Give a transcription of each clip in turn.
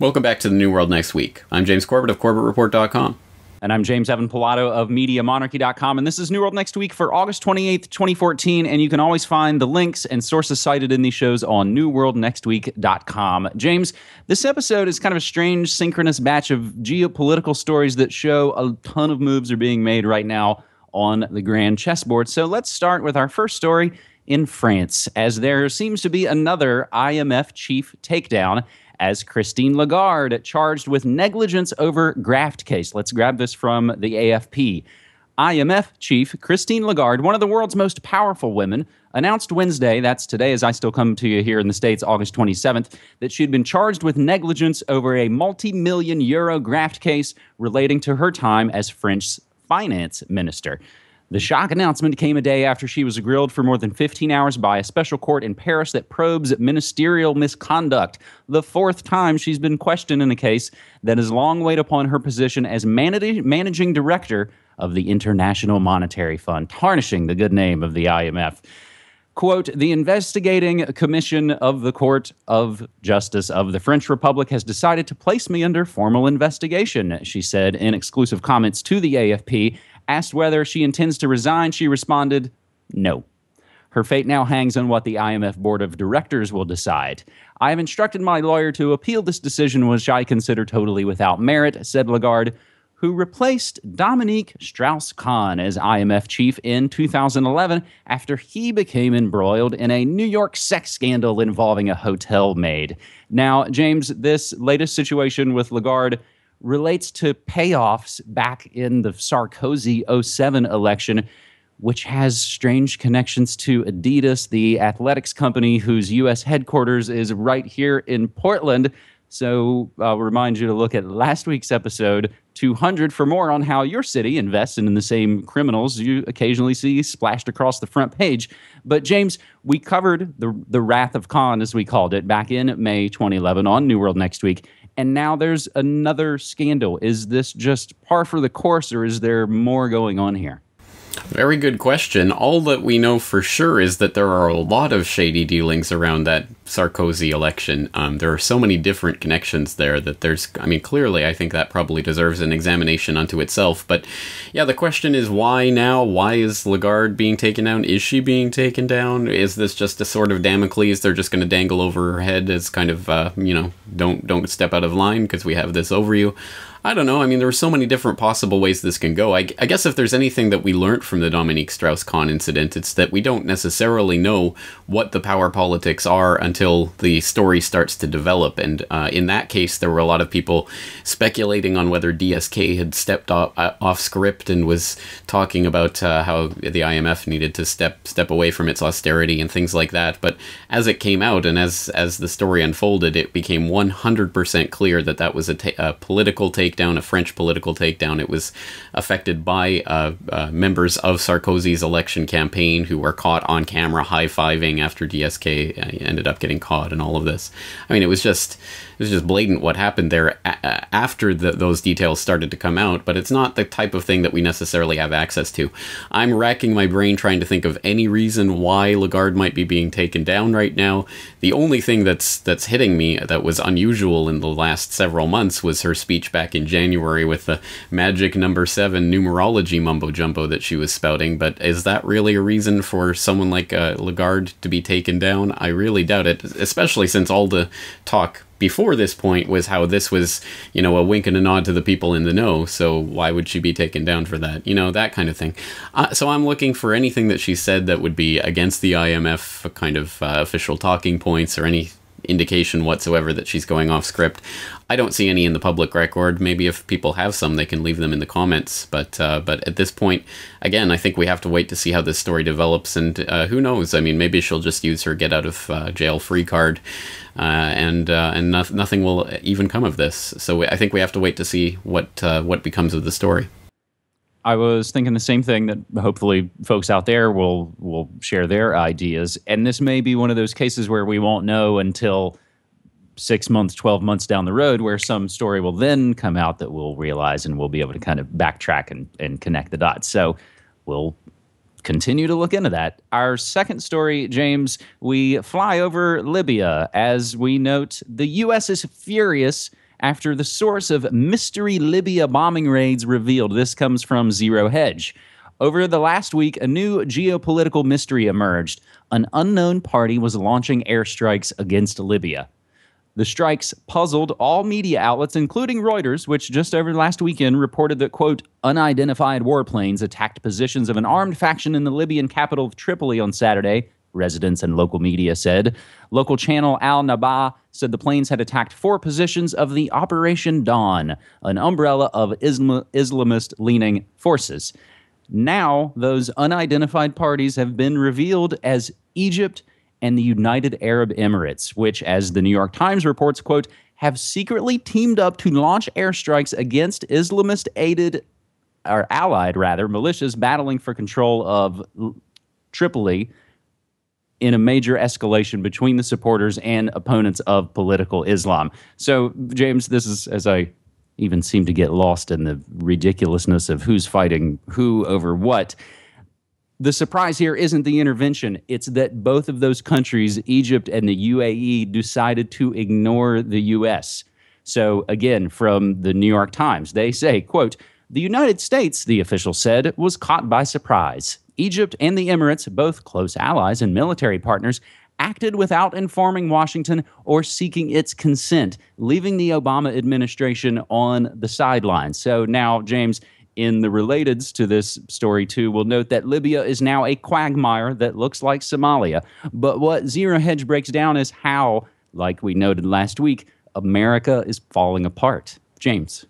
Welcome back to the New World Next Week. I'm James Corbett of CorbettReport.com. And I'm James Evan Pilato of MediaMonarchy.com, and this is New World Next Week for August 28th, 2014, and you can always find the links and sources cited in these shows on NewWorldNextWeek.com. James, this episode is kind of a strange, synchronous batch of geopolitical stories that show a ton of moves are being made right now on the grand chessboard. So let's start with our first story in France, as there seems to be another IMF chief takedown, as Christine Lagarde charged with negligence over Graft case. Let's grab this from the AFP. IMF chief Christine Lagarde, one of the world's most powerful women, announced Wednesday, that's today as I still come to you here in the States, August 27th, that she'd been charged with negligence over a multi-million euro graft case relating to her time as French finance minister. The shock announcement came a day after she was grilled for more than 15 hours by a special court in Paris that probes ministerial misconduct, the fourth time she's been questioned in a case that has long weighed upon her position as managing director of the International Monetary Fund, tarnishing the good name of the IMF. Quote, the investigating commission of the Court of Justice of the French Republic has decided to place me under formal investigation, she said in exclusive comments to the AFP. Asked whether she intends to resign, she responded, no. Her fate now hangs on what the IMF Board of Directors will decide. I have instructed my lawyer to appeal this decision, which I consider totally without merit, said Lagarde, who replaced Dominique Strauss-Kahn as IMF chief in 2011 after he became embroiled in a New York sex scandal involving a hotel maid. Now, James, this latest situation with Lagarde relates to payoffs back in the Sarkozy 07 election, which has strange connections to Adidas, the athletics company whose U.S. headquarters is right here in Portland. So I'll remind you to look at last week's episode 200 for more on how your city invests in the same criminals you occasionally see splashed across the front page. But James, we covered the Wrath of Kahn, as we called it, back in May 2011 on New World Next Week. And now there's another scandal. Is this just par for the course, or is there more going on here? Very good question. All that we know for sure is that there are a lot of shady dealings around that Sarkozy election. There are so many different connections there that there's, I mean, clearly I think that probably deserves an examination unto itself. But yeah, the question is why now? Why is Lagarde being taken down? Is she being taken down? Is this just a sort of Damocles they're just going to dangle over her head as kind of, you know, don't step out of line because we have this over you? I don't know. I mean, there are so many different possible ways this can go. I guess if there's anything that we learned from the Dominique Strauss-Kahn incident, it's that we don't necessarily know what the power politics are until the story starts to develop. And in that case, there were a lot of people speculating on whether DSK had stepped off script and was talking about how the IMF needed to step away from its austerity and things like that. But as it came out and as the story unfolded, it became 100% clear that that was a political takedown, a French political takedown. It was affected by members of Sarkozy's election campaign who were caught on camera high-fiving after DSK ended up getting caught and all of this. I mean, it was just blatant what happened there after those details started to come out, but it's not the type of thing that we necessarily have access to. I'm racking my brain trying to think of any reason why Lagarde might be being taken down right now. The only thing that's hitting me that was unusual in the last several months was her speech back in January with the magic number 7 numerology mumbo-jumbo that she was spouting, but is that really a reason for someone like Lagarde to be taken down? I really doubt it, especially since all the talk before this point was how this was, you know, a wink and a nod to the people in the know, so why would she be taken down for that? You know, that kind of thing. So I'm looking for anything that she said that would be against the IMF kind of official talking points or any indication whatsoever that she's going off script. I don't see any in the public record. Maybe if people have some, they can leave them in the comments. But at this point, again, I think we have to wait to see how this story develops. And who knows? I mean, maybe she'll just use her get out of jail free card, and nothing will even come of this. So I think we have to wait to see what becomes of the story. I was thinking the same thing, that hopefully folks out there will share their ideas. And this may be one of those cases where we won't know until 6 months, 12 months down the road, where some story will then come out that we'll realize and we'll be able to kind of backtrack and connect the dots. So we'll continue to look into that. Our second story, James, we fly over Libya. As we note, the U.S. is furious after the source of mystery Libya bombing raids revealed. This comes from Zero Hedge. Over the last week, a new geopolitical mystery emerged. An unknown party was launching airstrikes against Libya. The strikes puzzled all media outlets, including Reuters, which just over the last weekend reported that, quote, unidentified warplanes attacked positions of an armed faction in the Libyan capital of Tripoli on Saturday, residents and local media said. Local channel Al Naba said the planes had attacked 4 positions of the Operation Dawn, an umbrella of Islamist-leaning forces. Now, those unidentified parties have been revealed as Egypt and the United Arab Emirates, which, as the New York Times reports, quote, have secretly teamed up to launch airstrikes against Islamist-aided, or allied, rather, militias battling for control of Tripoli in a major escalation between the supporters and opponents of political Islam. So, James, this is, as I even seem to get lost in the ridiculousness of who's fighting who over what. The surprise here isn't the intervention. It's that both of those countries, Egypt and the UAE, decided to ignore the U.S. So, again, from the New York Times, they say, quote, the United States, the official said, was caught by surprise. Egypt and the Emirates, both close allies and military partners, acted without informing Washington or seeking its consent, leaving the Obama administration on the sidelines. So now, James, in the relateds to this story, too, we'll note that Libya is now a quagmire that looks like Somalia. But what Zero Hedge breaks down is how, like we noted last week, America is falling apart. James.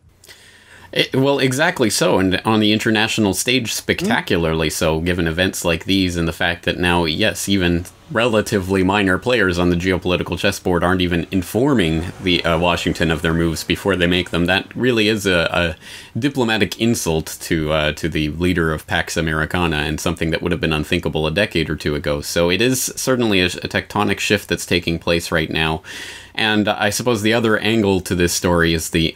Well, exactly so, and on the international stage, spectacularly so, given events like these and the fact that now, yes, even relatively minor players on the geopolitical chessboard aren't even informing the Washington of their moves before they make them. That really is a diplomatic insult to the leader of Pax Americana, and something that would have been unthinkable a decade or two ago. So it is certainly a tectonic shift that's taking place right now. And I suppose the other angle to this story is the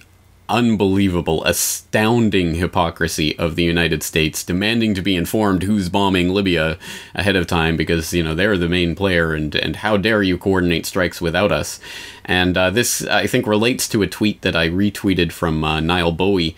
unbelievable, astounding hypocrisy of the United States demanding to be informed who's bombing Libya ahead of time because, you know, they're the main player, and how dare you coordinate strikes without us. And this, I think, relates to a tweet that I retweeted from Niall Bowie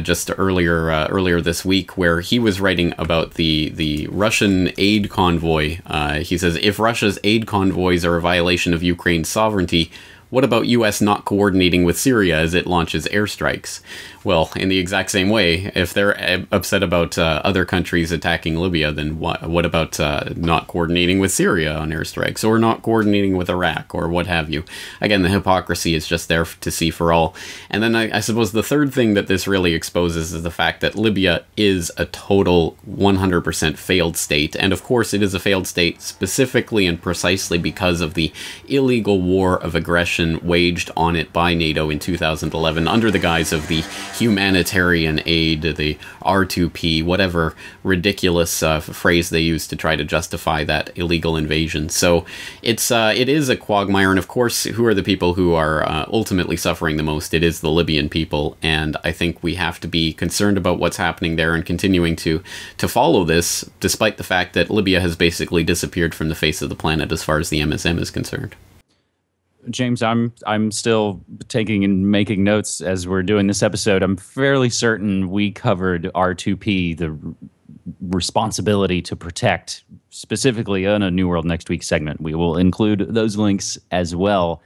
just earlier this week, where he was writing about the Russian aid convoy. He says, if Russia's aid convoys are a violation of Ukraine's sovereignty, what about U.S. not coordinating with Syria as it launches airstrikes? Well, in the exact same way, if they're upset about other countries attacking Libya, then what about not coordinating with Syria on airstrikes, or not coordinating with Iraq, or what have you? Again, the hypocrisy is just there to see for all. And then I suppose the third thing that this really exposes is the fact that Libya is a total 100% failed state. And of course, it is a failed state specifically and precisely because of the illegal war of aggression waged on it by NATO in 2011 under the guise of the humanitarian aid, the R2P, whatever ridiculous phrase they use to try to justify that illegal invasion. So it is a quagmire, and of course, who are the people who are ultimately suffering the most? It is the Libyan people, and I think we have to be concerned about what's happening there and continuing to follow this, despite the fact that Libya has basically disappeared from the face of the planet as far as the MSM is concerned. James, I'm still taking and making notes as we're doing this episode. I'm fairly certain we covered R2P, the responsibility to protect, specifically on a New World Next Week segment. We will include those links as well.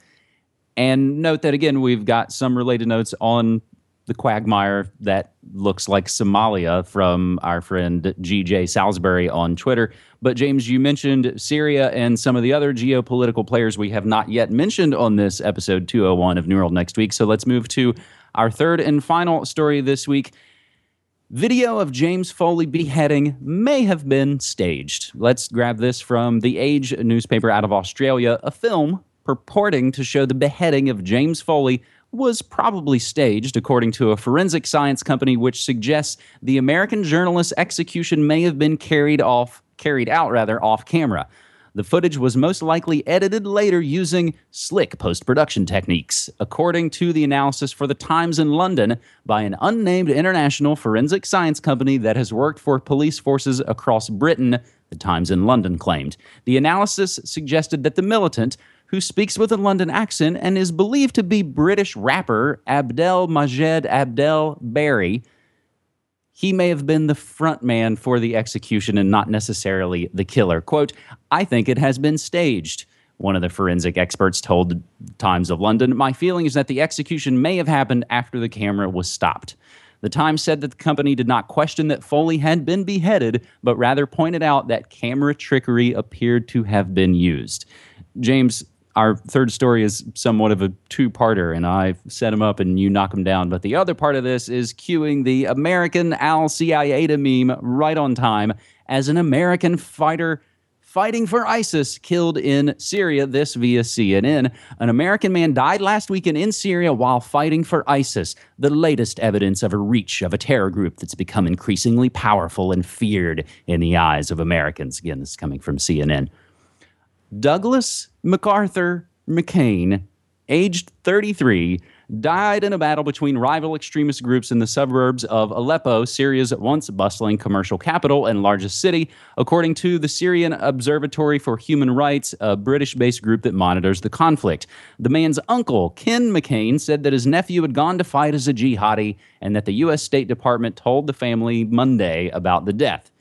And note that, again, we've got some related notes on the quagmire that looks like Somalia from our friend GJ Salisbury on Twitter. But James, you mentioned Syria and some of the other geopolitical players we have not yet mentioned on this episode 201 of New World Next Week. So let's move to our third and final story this week. Video of James Foley beheading may have been staged. Let's grab this from The Age newspaper out of Australia. A film purporting to show the beheading of James Foley was probably staged, according to a forensic science company, which suggests the American journalist's execution may have been carried out off camera. The footage was most likely edited later using slick post-production techniques, according to the analysis for The Times in London by an unnamed international forensic science company that has worked for police forces across Britain, The Times in London claimed. The analysis suggested that the militant, who speaks with a London accent and is believed to be British rapper Abdel Majed Abdel Barry. He may have been the front man for the execution and not necessarily the killer. Quote, "I think it has been staged," one of the forensic experts told the Times of London. "My feeling is that the execution may have happened after the camera was stopped." The Times said that the company did not question that Foley had been beheaded, but rather pointed out that camera trickery appeared to have been used. James, our third story is somewhat of a two-parter, and I set them up and you knock them down. But the other part of this is cueing the American Al-Qaeda meme right on time as an American fighter fighting for ISIS killed in Syria, this via CNN. An American man died last weekend in Syria while fighting for ISIS, the latest evidence of a reach of a terror group that's become increasingly powerful and feared in the eyes of Americans. Again, this is coming from CNN. Douglas MacArthur McCain, aged 33, died in a battle between rival extremist groups in the suburbs of Aleppo, Syria's once bustling commercial capital and largest city, according to the Syrian Observatory for Human Rights, a British-based group that monitors the conflict. The man's uncle, Ken McCain, said that his nephew had gone to fight as a jihadi and that the U.S. State Department told the family Monday about the death.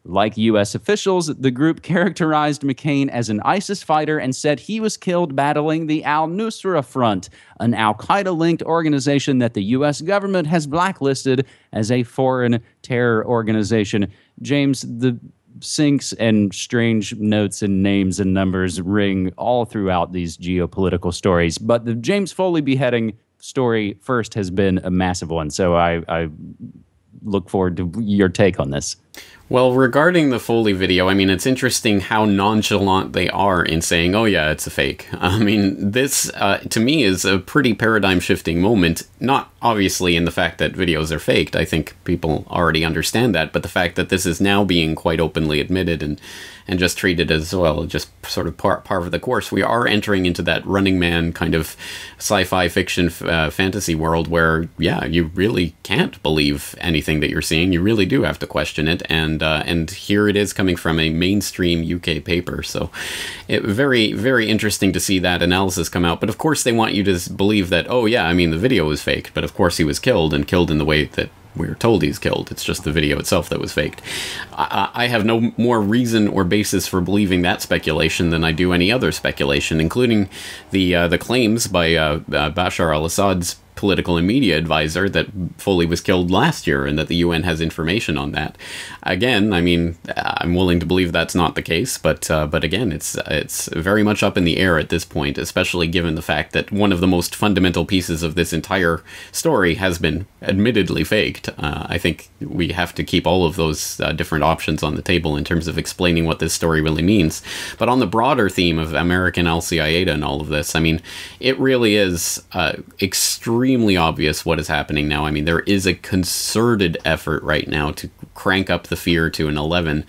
Like U.S. officials, the group characterized McCain as an ISIS fighter and said he was killed battling the Al-Nusra Front, an al-Qaeda-linked organization that the U.S. government has blacklisted as a foreign terror organization. James, the syncs and strange notes and names and numbers ring all throughout these geopolitical stories. But the James Foley beheading story first has been a massive one, so I look forward to your take on this. Well, regarding the Foley video, I mean, it's interesting how nonchalant they are in saying, oh yeah, it's a fake. I mean, this, to me, is a pretty paradigm-shifting moment. Not obviously in the fact that videos are faked. I think people already understand that. But the fact that this is now being quite openly admitted and just treated as, well, just sort of par of the course. We are entering into that Running Man kind of sci-fi fiction fantasy world where, yeah, you really can't believe anything that you're seeing. You really do have to question it. And here it is coming from a mainstream UK paper. So very, very interesting to see that analysis come out. But of course, they want you to believe that, oh, yeah, I mean, the video was faked. But of course, he was killed, and killed in the way that we were told he's killed. It's just the video itself that was faked. I have no more reason or basis for believing that speculation than I do any other speculation, including the claims by Bashar al-Assad's political and media advisor that Foley was killed last year and that the UN has information on that. Again, I mean, I'm willing to believe that's not the case, but again, it's very much up in the air at this point, especially given the fact that one of the most fundamental pieces of this entire story has been admittedly faked. I think we have to keep all of those different options on the table in terms of explaining what this story really means. But on the broader theme of American Al-Qaeda and all of this, I mean, it really is extremely obvious what is happening now. I mean, there is a concerted effort right now to crank up the fear to an 11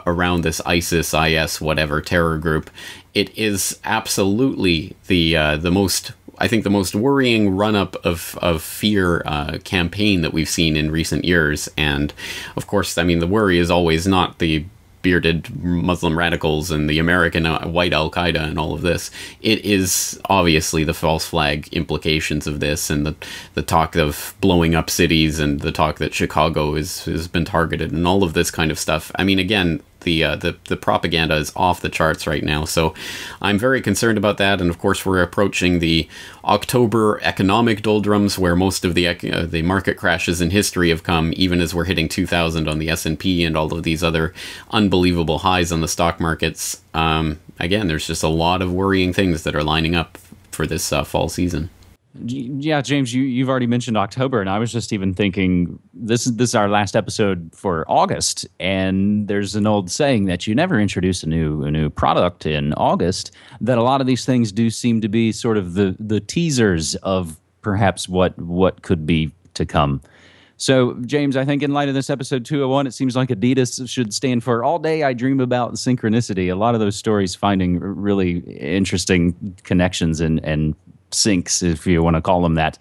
around this ISIS, IS, whatever terror group. It is absolutely the most, I think, the most worrying run-up of fear campaign that we've seen in recent years. And of course, I mean, the worry is always not the bearded Muslim radicals and the American white Al-Qaeda and all of this. It is obviously the false flag implications of this, and the talk of blowing up cities, and the talk that Chicago has been targeted, and all of this kind of stuff. I mean, again, the propaganda is off the charts right now, so I'm very concerned about that. And of course, we're approaching the October economic doldrums, where most of the market crashes in history have come, even as we're hitting 2,000 on the S&P and all of these other unbelievable highs on the stock markets. Again, there's just a lot of worrying things that are lining up for this fall season. Yeah, James, you've already mentioned October, and I was just even thinking this is our last episode for August, and there's an old saying that you never introduce a new product in August. That a lot of these things do seem to be sort of the teasers of perhaps what could be to come. So, James, I think in light of this episode 201, it seems like Adidas should stand for All Day I Dream About Synchronicity. A lot of those stories finding really interesting connections and syncs, if you want to call them that.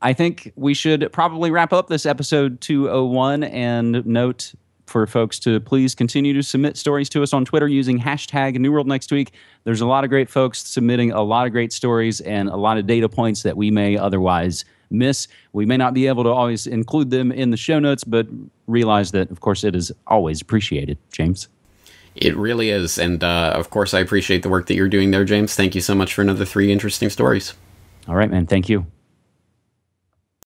I think we should probably wrap up this episode 201 and note for folks to please continue to submit stories to us on Twitter using hashtag New World Next Week. There's a lot of great folks submitting a lot of great stories and a lot of data points that we may otherwise miss. We may not be able to always include them in the show notes, but realize that, of course, it is always appreciated. James? It really is. And, of course, I appreciate the work that you're doing there, James. Thank you so much for another 3 interesting stories. All right, man. Thank you.